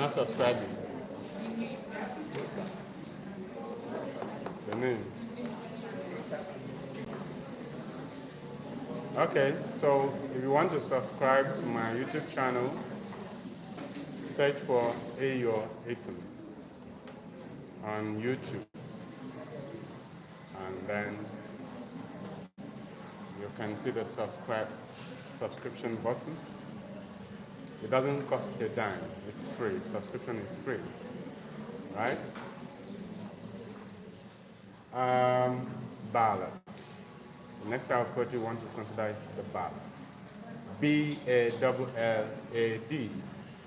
not subscribing. The name. Okay, so if you want to subscribe to my YouTube channel, search for Ayo Item on YouTube. And then you can see the subscription button. It doesn't cost a dime, it's free. Subscription is free, right? Ballad. The next type of poetry you want to consider is the ballad. B-A-L-L-A-D,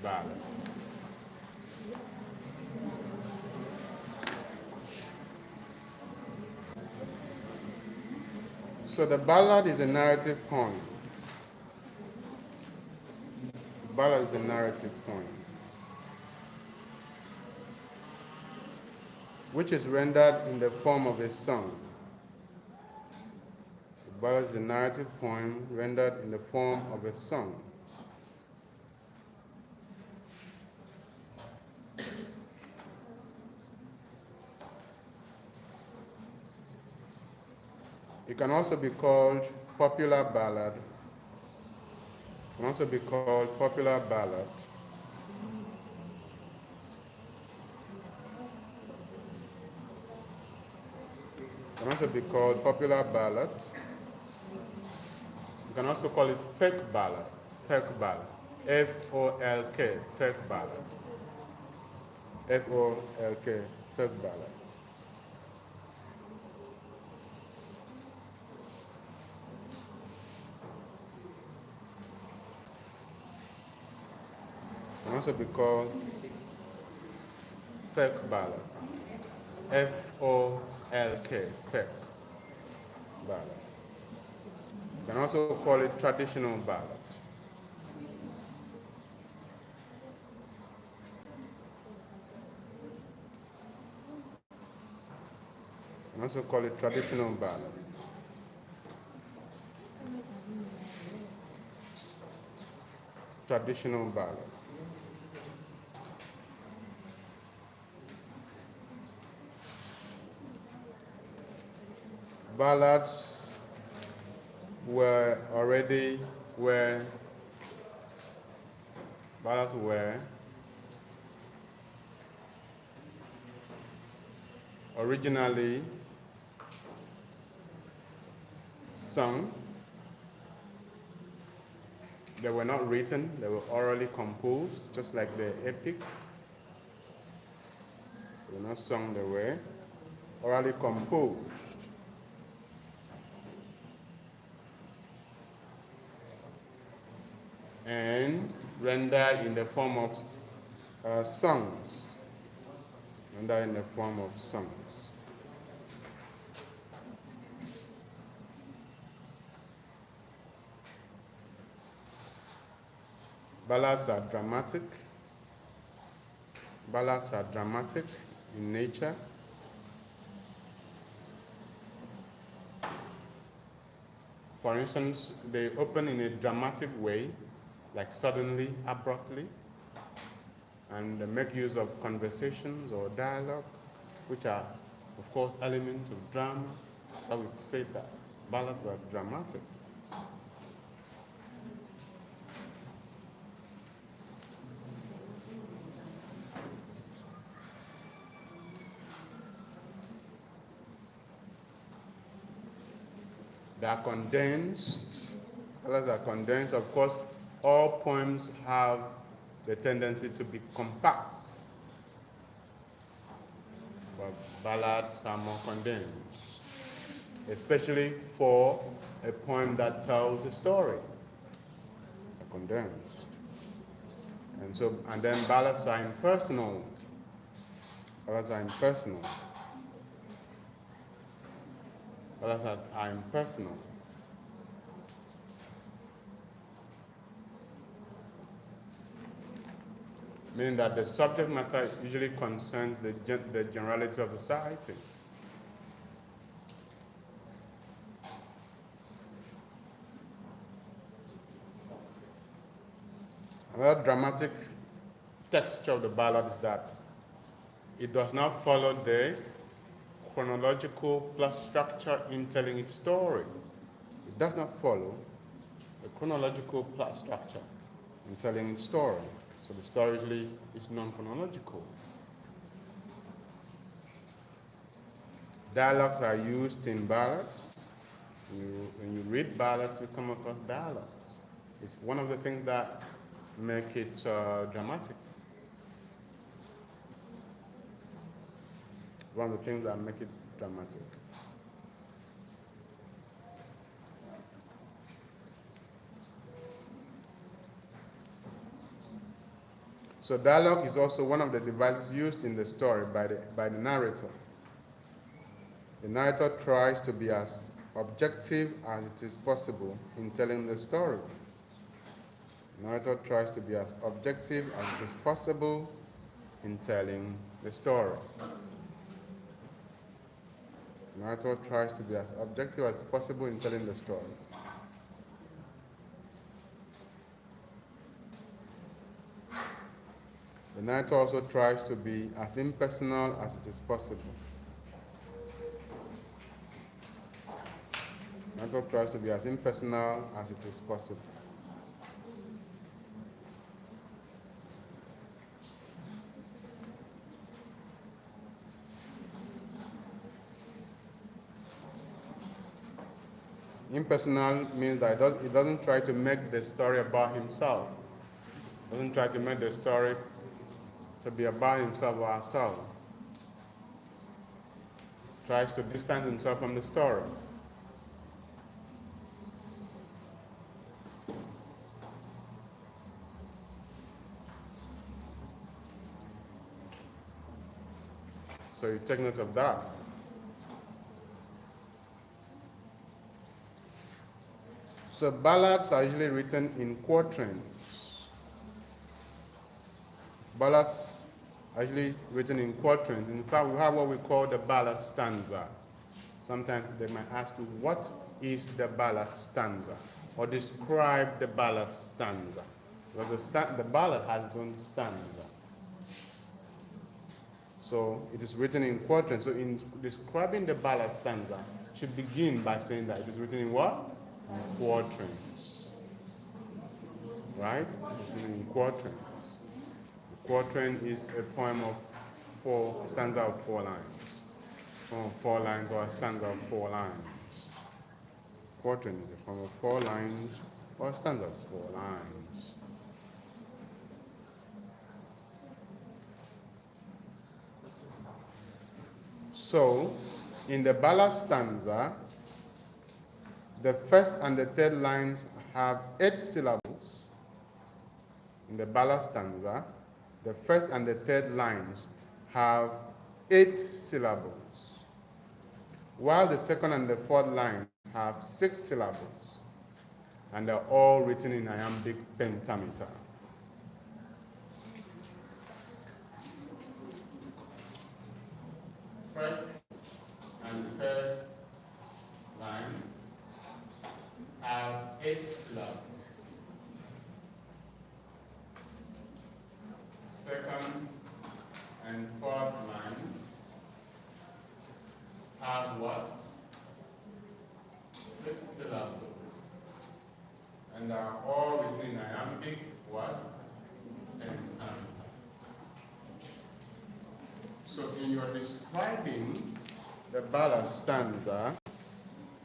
ballad. So the ballad is a narrative poem. The ballad is a narrative poem, which is rendered in the form of a song. The ballad is a narrative poem rendered in the form of a song. It can also be called popular ballad. It can also be called popular ballad. It can also be called popular ballad. You can also call it folk ballad. Folk ballad. F-O-L-K, folk ballad. F-O-L-K, folk ballad. It can also be called folk ballad. F-O-L-K, folk ballad. You can also call it traditional ballad. You can also call it traditional ballad. Traditional ballad. Ballads were originally sung. They were not written, they were orally composed, just like the epic. They were not sung, they were orally composed. And rendered in the form of songs. Rendered in the form of songs. Ballads are dramatic. Ballads are dramatic in nature. For instance, they open in a dramatic way, like suddenly, abruptly, and they make use of conversations or dialogue, which are, of course, elements of drama. That's why we say that ballads are dramatic. They are condensed. Ballads are condensed. Of course, all poems have the tendency to be compact, but ballads are more condensed, especially for a poem that tells a story. They're condensed. And then ballads are impersonal. Ballads are impersonal. Ballads are impersonal. Meaning that the subject matter usually concerns the generality of society. Another dramatic texture of the ballad is that it does not follow the chronological plot structure in telling its story. It does not follow the chronological plot structure in telling its story. So the story usually is non-chronological. Dialogues are used in ballads. When you read ballads, you come across dialogues. It's one of the things that make it dramatic. One of the things that make it dramatic. So dialogue is also one of the devices used in the story by the narrator. The narrator tries to be as objective as it is possible in telling the story. The narrator tries to be as objective as it is possible in telling the story. The narrator tries to be as objective as possible in telling the story. The narrator also tries to be as impersonal as it is possible. The narrator tries to be as impersonal as it is possible. Impersonal means that it doesn't try to make the story about himself. It doesn't try to make the story to be about himself or herself. Tries to distance himself from the story. So you take note of that. So ballads are usually written in quatrains. Ballads are usually written in quatrains. In fact, we have what we call the ballad stanza. Sometimes they might ask you, what is the ballad stanza? Or describe the ballad stanza. Because the ballad has its own stanza. So it is written in quatrains. So in describing the ballad stanza, you should begin by saying that it is written in what? In quatrains. Right? It's written in quatrains. A quatrain is a poem of a stanza of 4 lines. Poem of 4 lines or a stanza of 4 lines. Quatrain is a poem of 4 lines or a stanza of 4 lines. So, in the ballad stanza, the first and the third lines have 8 syllables. In the ballad stanza, the first and the third lines have 8 syllables, while the second and the fourth line have 6 syllables, and they're all written in iambic pentameter. First and third lines have 8 syllables. Second and fourth lines have what? 6 syllables. And are all written in iambic what? Pentameter. So in your describing the ballad stanza,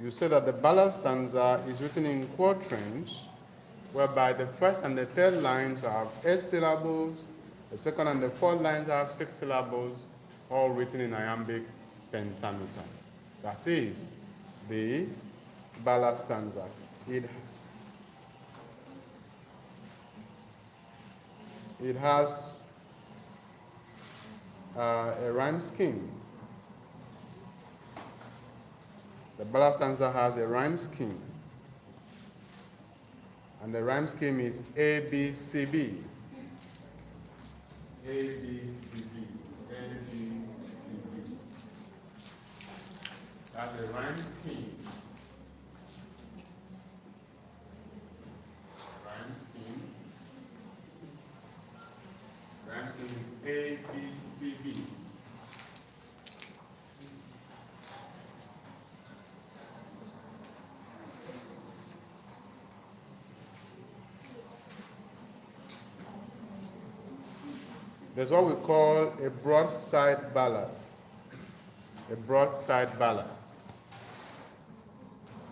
you say that the ballad stanza is written in quatrains, whereby the first and the third lines have 8 syllables, the second and the fourth lines have 6 syllables, all written in iambic pentameter. That is the ballad stanza. It has a rhyme scheme. The ballad stanza has a rhyme scheme. And the rhyme scheme is A, B, C, B. A, B, C, B. A, B, C, B. That's the rhyme scheme. Rhyme scheme. Rhyme scheme is A, B, C, B. There's what we call a broadside ballad. A broadside ballad.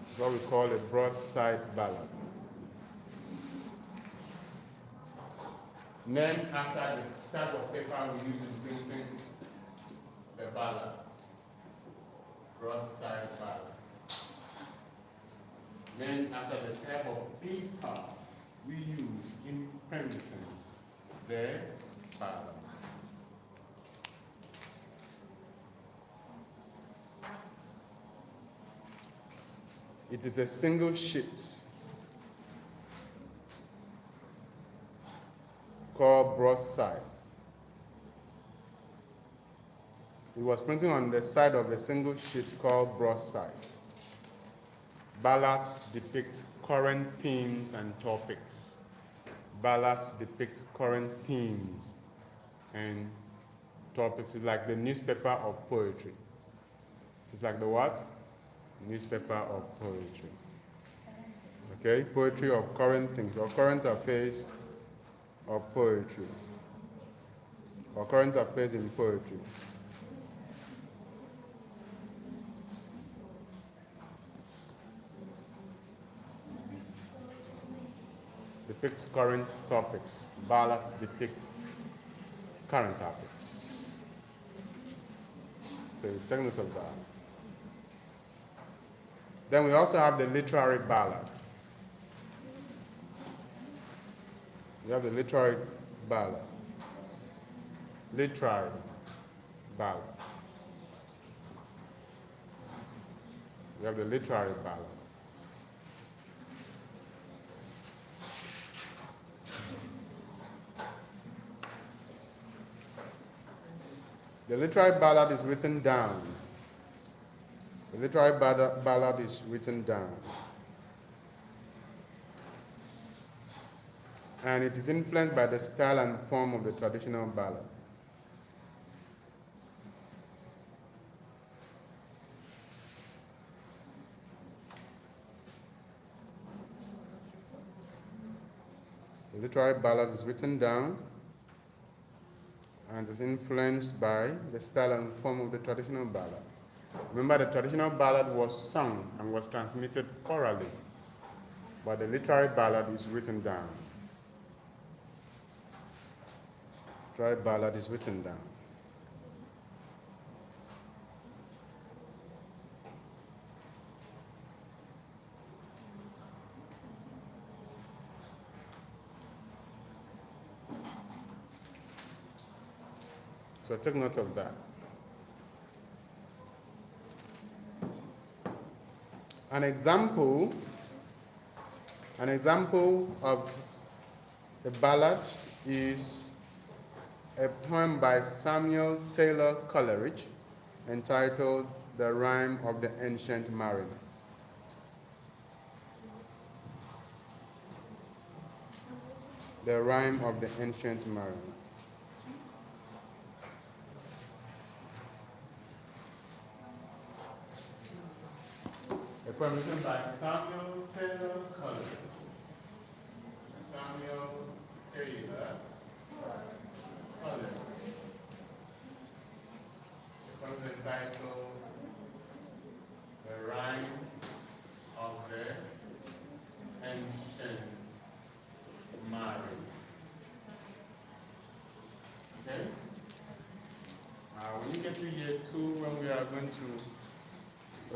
It's what we call a broadside ballad. Named after the type of paper we use in printing the ballad. Broadside ballad. Named after the type of paper we use in printing the ballad. It is a single sheet called broadside. It was printed on the side of a single sheet called broadside. Ballads depict current themes and topics. Ballads depict current themes and topics. It's like the newspaper of poetry. It's like the what? Newspaper of poetry. Okay, poetry of current things, or current affairs of poetry, or current affairs in poetry. Depict current topics. Ballads depict current topics. So take note of that. Then we also have the literary ballad. We have the literary ballad. Literary ballad. We have the literary ballad. The literary ballad is written down. The literary ballad is written down. And it is influenced by the style and form of the traditional ballad. The literary ballad is written down and is influenced by the style and form of the traditional ballad. Remember, the traditional ballad was sung and was transmitted orally, but the literary ballad is written down. Literary ballad is written down. So take note of that. An example of a ballad is a poem by Samuel Taylor Coleridge entitled The Rime of the Ancient Mariner. The Rime of the Ancient Mariner. A poem written by Samuel Taylor Coleridge. Samuel Taylor Coleridge. The poem is entitled The Rime of the Ancient Mariner. Okay? When you get to year 2, when we are going to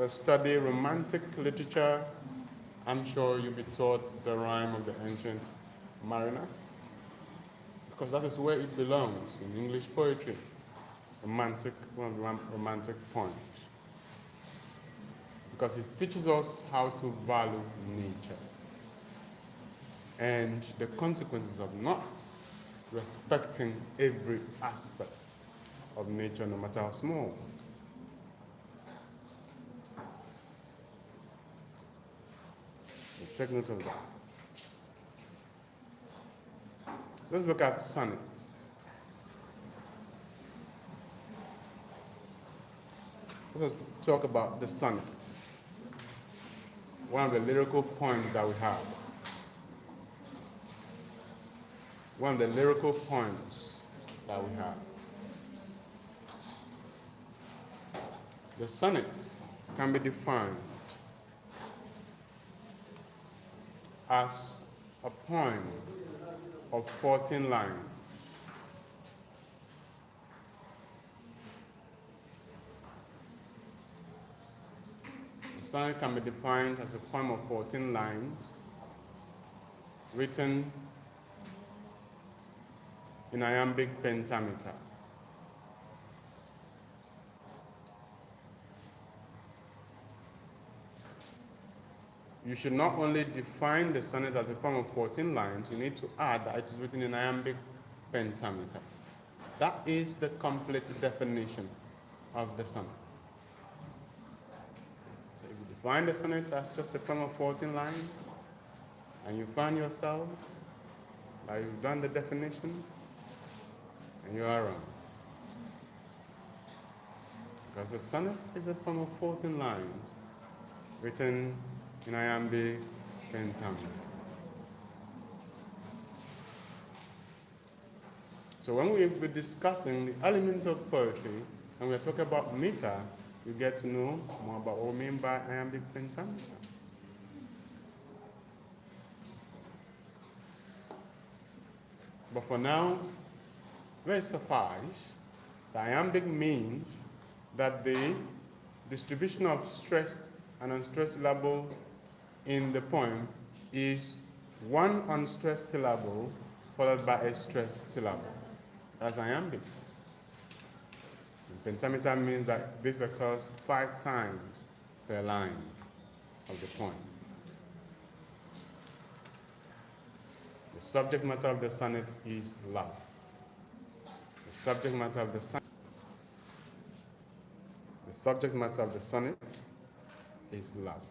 study romantic literature, I'm sure you'll be taught the rime of the ancient mariner, because that is where it belongs in English poetry. Romantic, one of the romantic poems. Because it teaches us how to value nature and the consequences of not respecting every aspect of nature, no matter how small. Take note of that. Let's look at sonnets. Let us talk about the sonnet. One of the lyrical poems that we have. One of the lyrical poems that we have. The sonnet can be defined as a poem of 14 lines. The sonnet can be defined as a poem of 14 lines written in iambic pentameter. You should not only define the sonnet as a poem of 14 lines, you need to add that it is written in iambic pentameter. That is the complete definition of the sonnet. So if you define the sonnet as just a poem of 14 lines, and you find yourself that you've done the definition, and you are wrong. Because the sonnet is a poem of 14 lines written in iambic pentameter. So when we're discussing the elements of poetry, and we're talking about meter, you get to know more about what we mean by iambic pentameter. But for now, let it suffice that iambic means that the distribution of stressed and unstressed syllables in the poem is one unstressed syllable followed by a stressed syllable. That's iambic. And pentameter means that this occurs 5 times per line of the poem. The subject matter of the sonnet is love. The subject matter of the sonnet. The subject matter of the sonnet is love.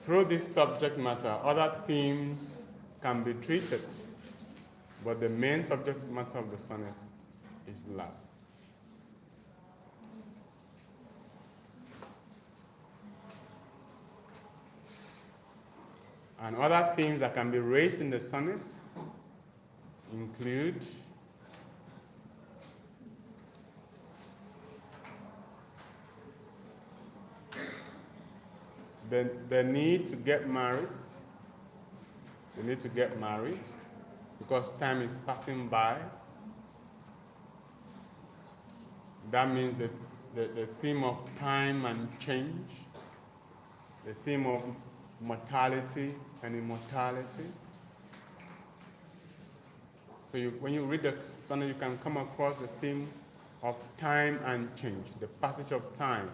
Through this subject matter, other themes can be treated, but the main subject matter of the sonnet is love. And other themes that can be raised in the sonnet include the need to get married. The need to get married because time is passing by. That means that the theme of time and change, the theme of mortality and immortality. So when you read the sonnet, you can come across the theme of time and change, the passage of time.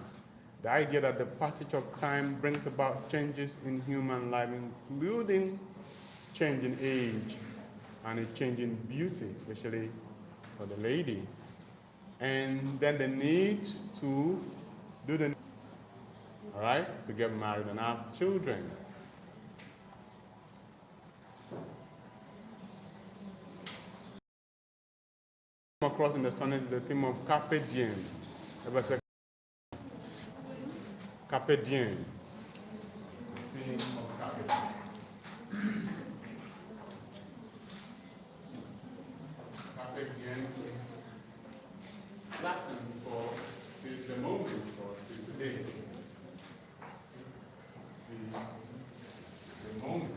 The idea that the passage of time brings about changes in human life, including change in age and a change in beauty, especially for the lady. And then the need to do the, all right, to get married and have children. Across in the sonnet is the theme of carpe diem. Ever say carpe diem? The theme of carpe diem. Carpe diem is Latin for seize the moment or seize the day. Seize the moment.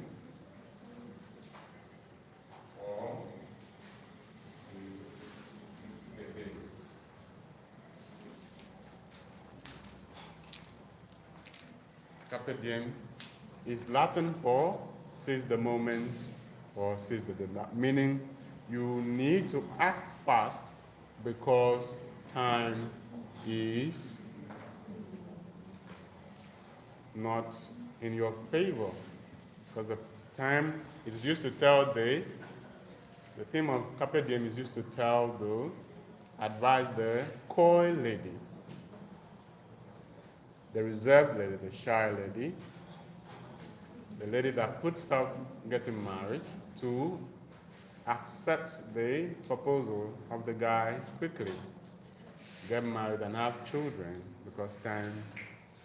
Or seize the day. Carpe diem is Latin for seize the moment or seize the day, meaning you need to act fast because time is not in your favor. Because the time is used to tell the theme of carpe diem is used to advise the coy lady, the reserved lady, the shy lady, the lady that puts up getting married. 2, accepts the proposal of the guy quickly, get married and have children because time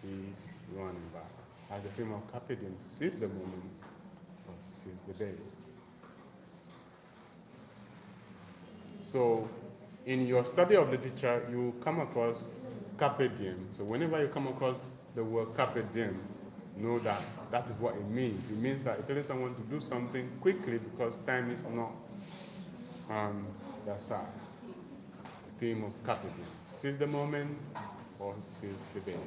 is running by. As the film of Carpe Diem, seize the moment or seize the day. So in your study of literature, you come across Carpe Diem. So whenever you come across the word Carpe Diem, know that that is what it means. It means that you're telling someone to do something quickly because time is not on their side. The theme of Carpe Diem. Seize the moment or seize the day.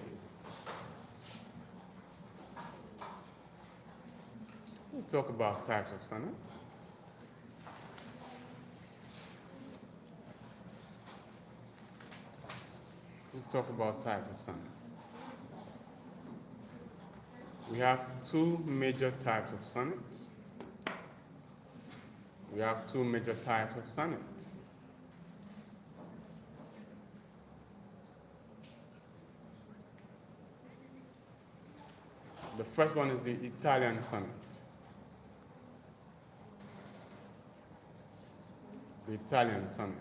Let's talk about types of sonnets. Let's talk about types of sonnet. We have 2 major types of sonnets. We have 2 major types of sonnets. The first one is the Italian sonnet. The Italian sonnet.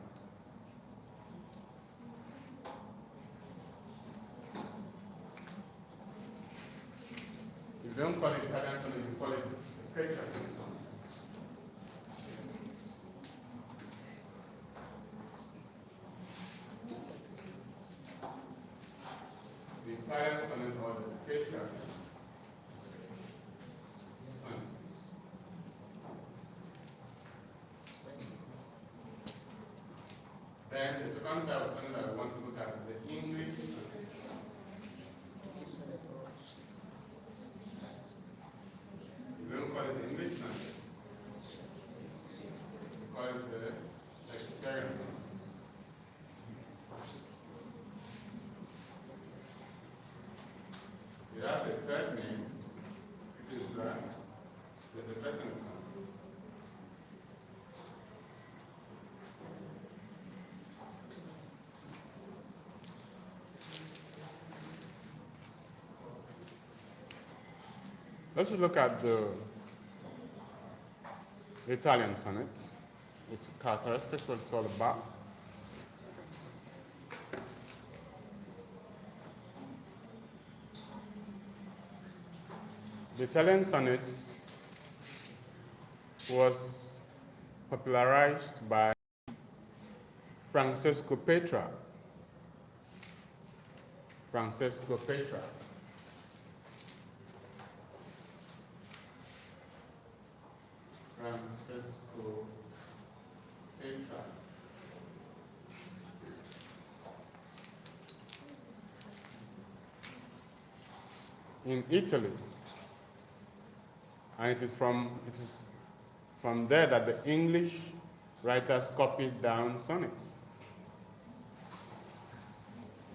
You don't call it Italian sonnet, you call it Petrarch sonnet. The Italian sonnet or the Petrarch sonnet. Then the second type of sonnet that we want to look at is the English sonnet. We don't call it the English sonnet. We call it the Shakespearean sonnet. It has a third name, which is there's a Bethany sonnet. Let's just look at the Italian sonnet, its characteristics, what it's all about. The Italian sonnet was popularized by Francesco Petrarch. Francesco Petrarch. Francesco Petrarch. In Italy, and it is from there that the English writers copied down sonnets.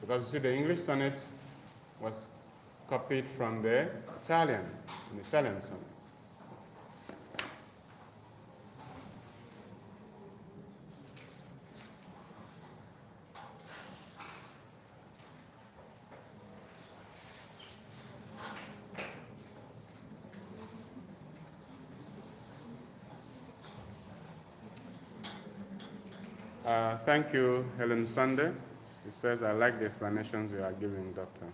Because you see, the English sonnet was copied from the Italian sonnet. Thank you, Helen Sunday. It says, I like the explanations you are giving, Doctor.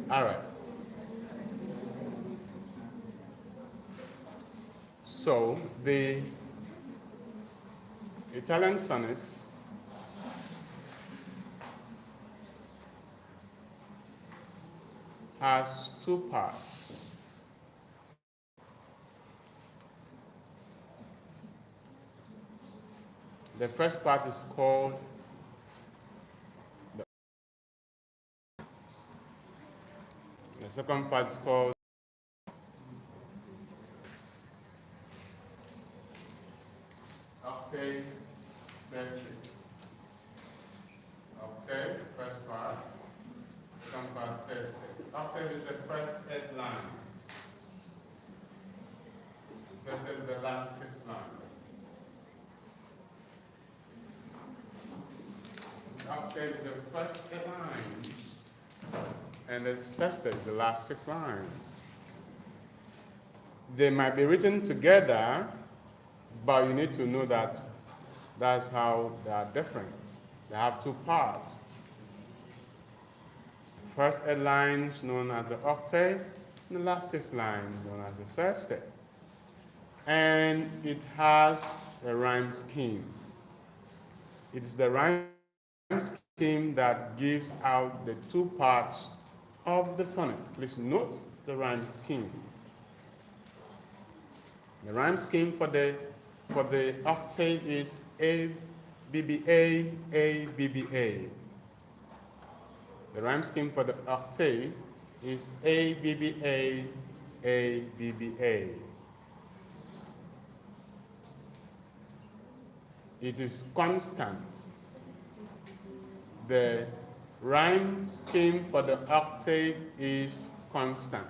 All right. So, the Italian sonnets has 2 parts. The first part is called the second part is called octave sestet. Octave, first part, second part sestet. Octave is the first 8 lines. Sestet is the last 6 lines. octave is the first 8 lines, and the sextet is the last 6 lines. They might be written together, but you need to know that that's how they are different. They have 2 parts. The first 8 lines known as the octave, and the last 6 lines known as the sextet. And it has a rhyme scheme. It is the rhyme scheme that gives out the 2 parts of the sonnet. Please note the rhyme scheme. The rhyme scheme for the octave is A, B, B, A, B, B, A. The rhyme scheme for the octave is A, B, B, A, B, B, A. It is constant. The rhyme scheme for the octave is constant.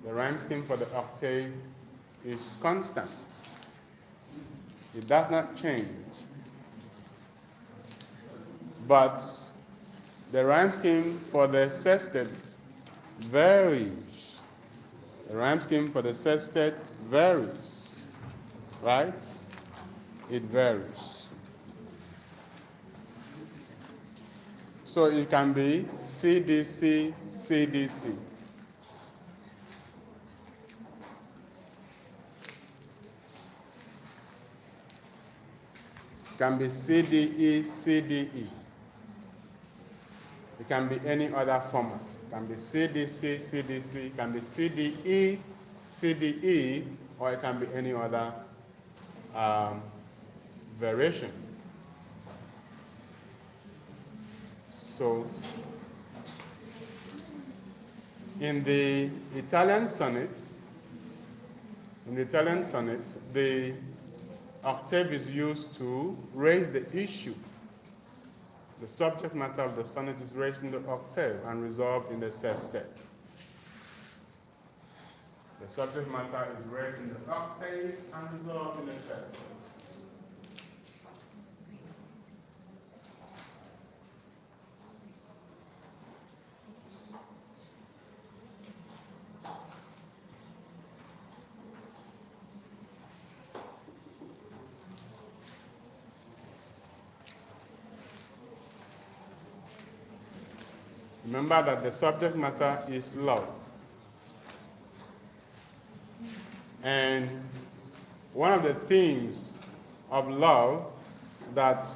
The rhyme scheme for the octave is constant. It does not change. But the rhyme scheme for the sextet varies. The rhyme scheme for the sextet varies, right? It varies. So it can be CDC, CDC. It can be CDE, CDE. It can be any other format. It can be CDC, CDC, it can be CDE, CDE, or it can be any other variation. So, in the Italian sonnet, the octave is used to raise the issue. The subject matter of the sonnet is raised in the octave and resolved in the sextet. The subject matter is raised in the octave and resolved in the sextet. Remember that the subject matter is love. And one of the themes of love that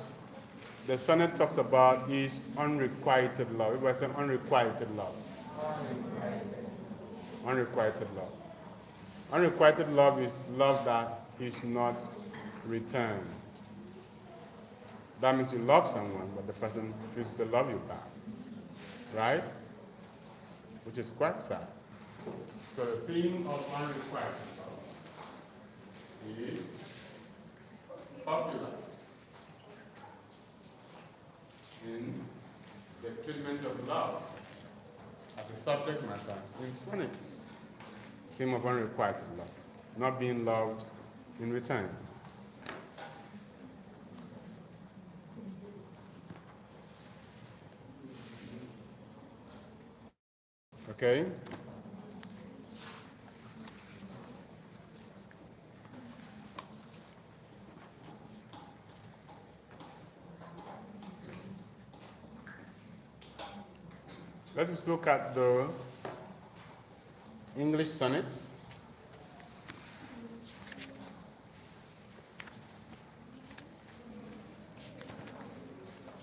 the sonnet talks about is unrequited love. It was an unrequited love. Unrequited love. Unrequited love is love that is not returned. That means you love someone, but the person refuses to love you back. Right? Which is quite sad. So the theme of unrequited love is popular in the treatment of love as a subject matter in sonnets. Theme of unrequited love, not being loved in return. Okay? Let us look at the English sonnets.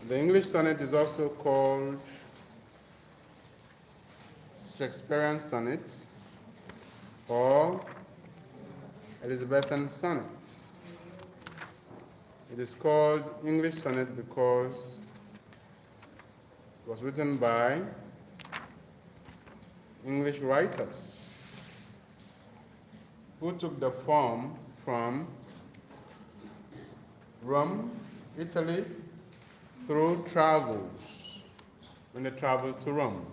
The English sonnet is also called Shakespearean sonnet or Elizabethan sonnet. It is called English sonnet because it was written by English writers who took the form from Rome, Italy, through travels when they traveled to Rome.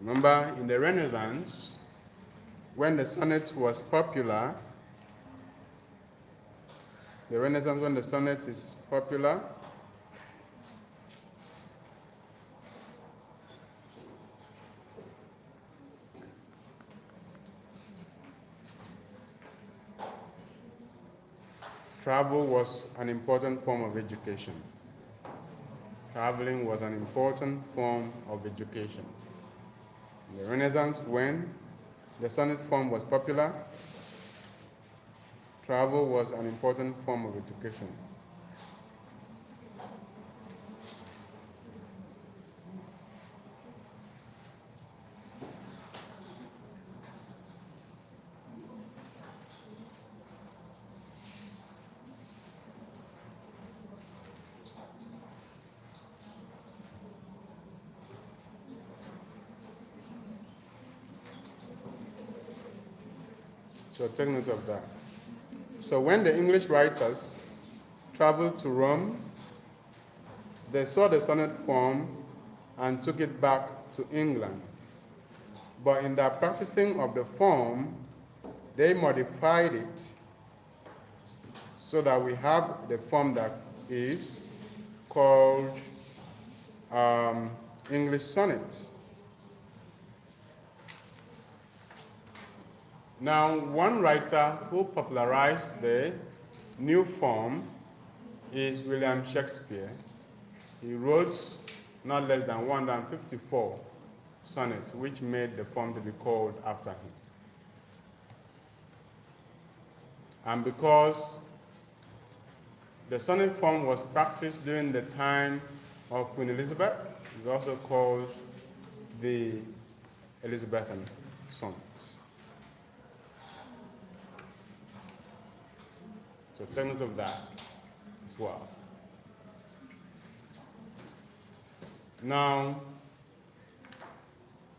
Remember, in the Renaissance, when the sonnet was popular, The Renaissance, when the sonnet is popular, travel was an important form of education. Traveling was an important form of education. In the Renaissance, when the sonnet form was popular, travel was an important form of education. So take note of that. So when the English writers traveled to Rome, they saw the sonnet form and took it back to England. But in their practicing of the form, they modified it so that we have the form that is called English sonnet. Now, one writer who popularized the new form is William Shakespeare. He wrote not less than 154 sonnets, which made the form to be called after him. And because the sonnet form was practiced during the time of Queen Elizabeth, it's also called the Elizabethan sonnet. So take note of that as well. Now,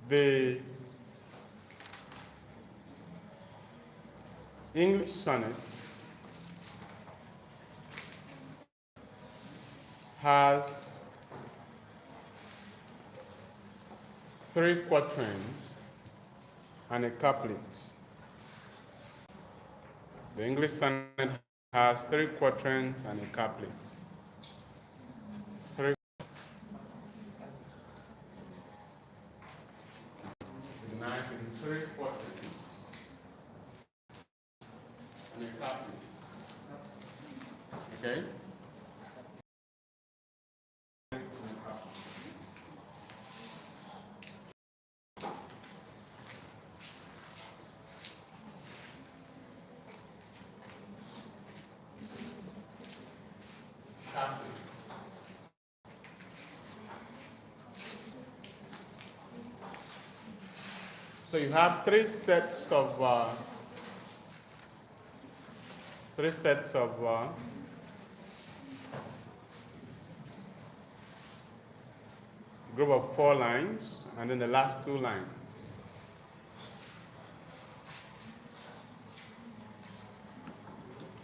the English sonnet has 3 quatrains and a couplet. The English sonnet has 3 quatrains and a couplet. 3 quatrains and a couplet. Okay? So you have 3 sets of group of 4 lines, and then the last 2 lines.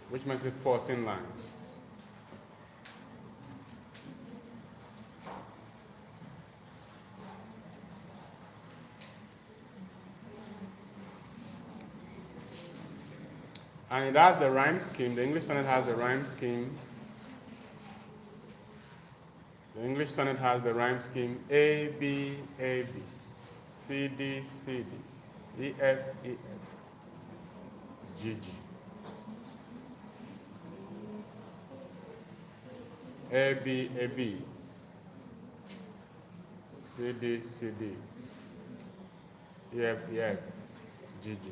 Which makes it 14 lines. And it has the rhyme scheme. The English sonnet has the rhyme scheme. The English sonnet has the rhyme scheme A, B, A, B, C, D, C, D, E, F, E, F, G, G. A, B, A, B, C, D, C, D, E, F, E, F, G, G.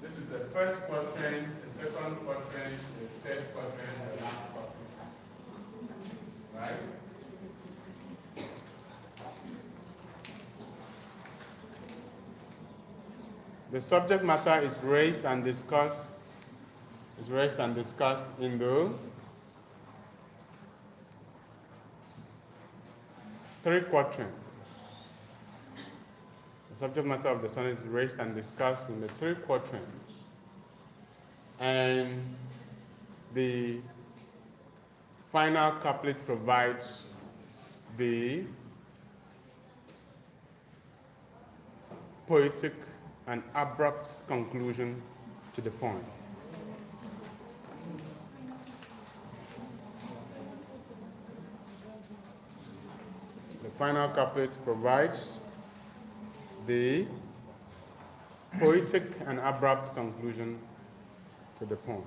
This is the first quatrain, the second quatrain, the third quatrain, the last quatrain. Right? The subject matter is raised and discussed in the 3 quatrains. The subject matter of the sonnet is raised and discussed in the 3 quatrains. And the final couplet provides the poetic and abrupt conclusion to the poem. The final couplet provides the poetic and abrupt conclusion to the poem.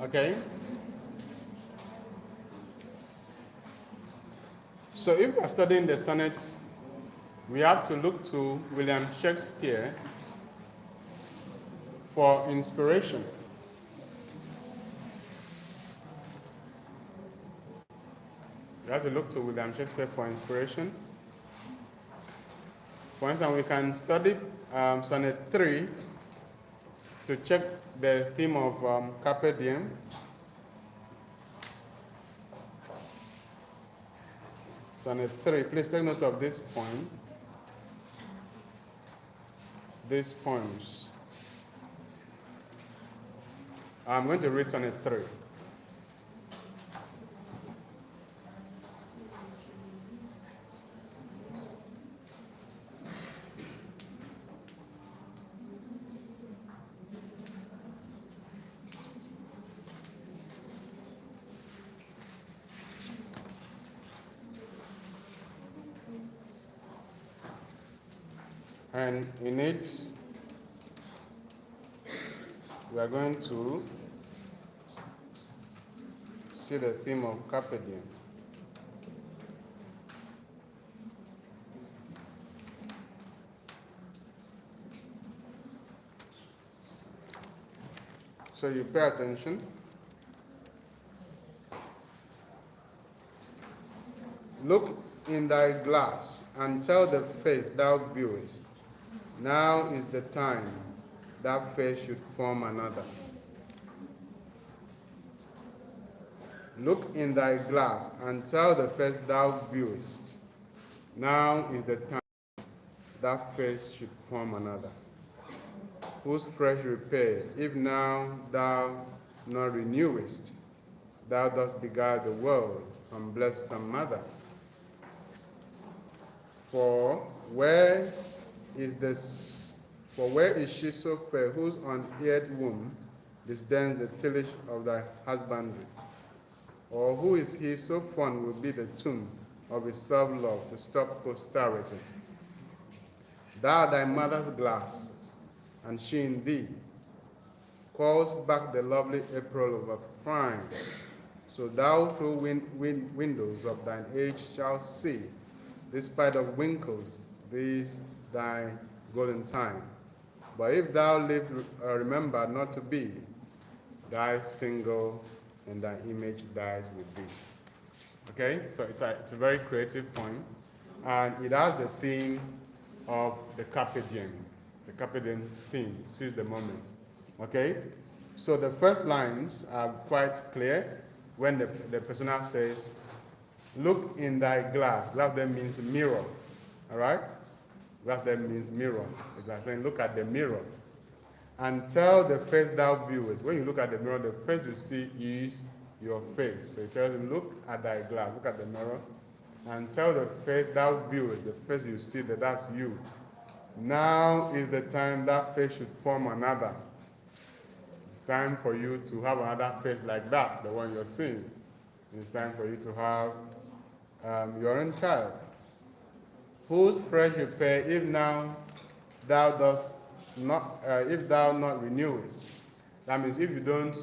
Okay? So if we are studying the sonnets, we have to look to William Shakespeare for inspiration. We have to look to William Shakespeare for inspiration. For instance, we can study Sonnet 3 to check the theme of Carpe Diem. Sonnet 3, please take note of this poem. These poems. I'm going to read Sonnet 3. And in it, we are going to see the theme of Carpe Diem. So you pay attention. Look in thy glass and tell the face thou viewest. Now is the time that face should form another. Look in thy glass and tell the face thou viewest. Now is the time that face should form another. Whose fresh repair, if now thou not renewest, thou dost beguile the world and bless some mother. For where is she so fair, whose uneared womb disdains the tillage of thy husbandry? Or who is he so fond will be the tomb of his self-love to stop posterity? Thou thy mother's glass, and she in thee, calls back the lovely April of her prime. So thou through windows of thine age shalt see, despite of winkles, these thy golden time. But if thou live, remember not to be, thy single and thy image dies with thee. Okay, so it's a very creative poem, and it has the theme of the Carpe Diem. The Carpe Diem theme, seize the moment. Okay, so the first lines are quite clear when the persona says, look in thy glass. Glass then means mirror, all right? Glass then means mirror. The glass saying, look at the mirror. And tell the face thou viewest. When you look at the mirror, the face you see is your face. So it tells him, look at thy glass, look at the mirror, and tell the face thou viewest, the face you see, that's you. Now is the time that face should form another. It's time for you to have another face like that, the one you're seeing. It's time for you to have your own child, whose fresh repair, if now thou dost not, if thou not renewest. That means if you don't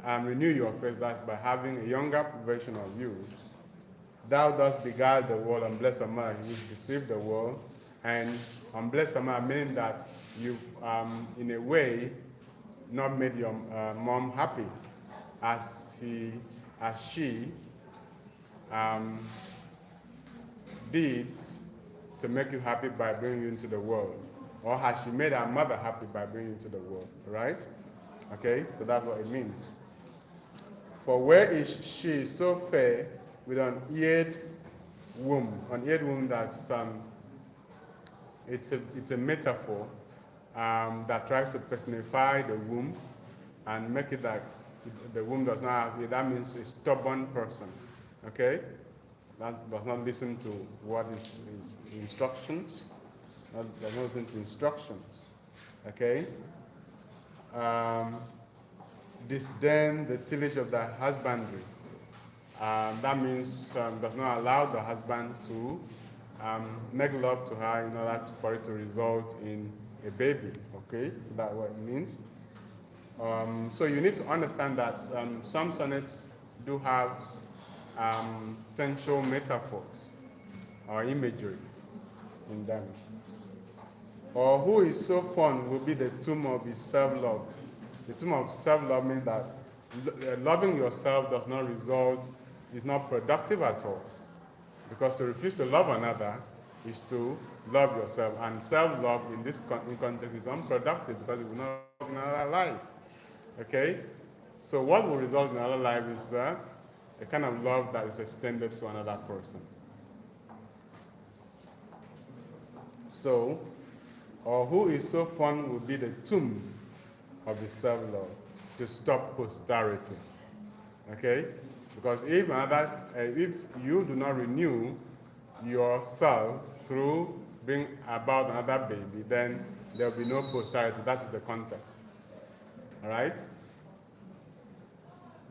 renew your face, that by having a younger version of you, thou dost beguile the world and bless a man. You deceive the world, and bless a man meaning that you, in a way, not made your mom happy. as she did to make you happy by bringing you into the world? Or has she made her mother happy by bringing you into the world, right? Okay, so that's what it means. For where is she so fair with an eared womb? An eared womb, that's it's a metaphor that tries to personify the womb and make it like the womb does not have it. That means a stubborn person, okay? That does not listen to what is instructions. Does not listen to instructions, okay? Disdain the tillage of the husbandry. That means does not allow the husband to make love to her in order for it to result in a baby, okay? So that's what it means. So you need to understand that some sonnets do have sensual metaphors or imagery in them. Or who is so fond will be the tomb of his self-love. The tomb of self-love means that loving yourself does not result, is not productive at all. Because to refuse to love another is to love yourself. And self-love in this context is unproductive because it will not result in another life. Okay? So what will result in another life is a kind of love that is extended to another person. So, or who is so fond will be the tomb of his self-love to stop posterity. Okay? Because if you do not renew yourself through bring about another baby, then there will be no posterity. That is the context. All right?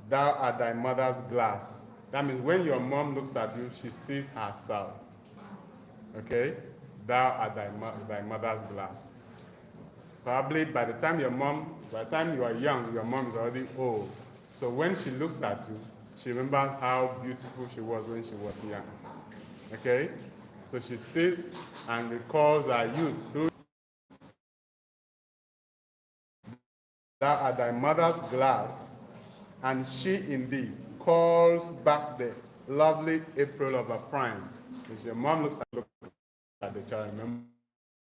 Thou art thy mother's glass. That means when your mom looks at you, she sees herself. Okay? Thou art thy mother's glass. Probably by the time you are young, your mom is already old. So when she looks at you, she remembers how beautiful she was when she was young. Okay? So she sees and recalls her youth. Thou art thy mother's glass, and she indeed calls back the lovely April of her prime. If your mom looks at the child, remember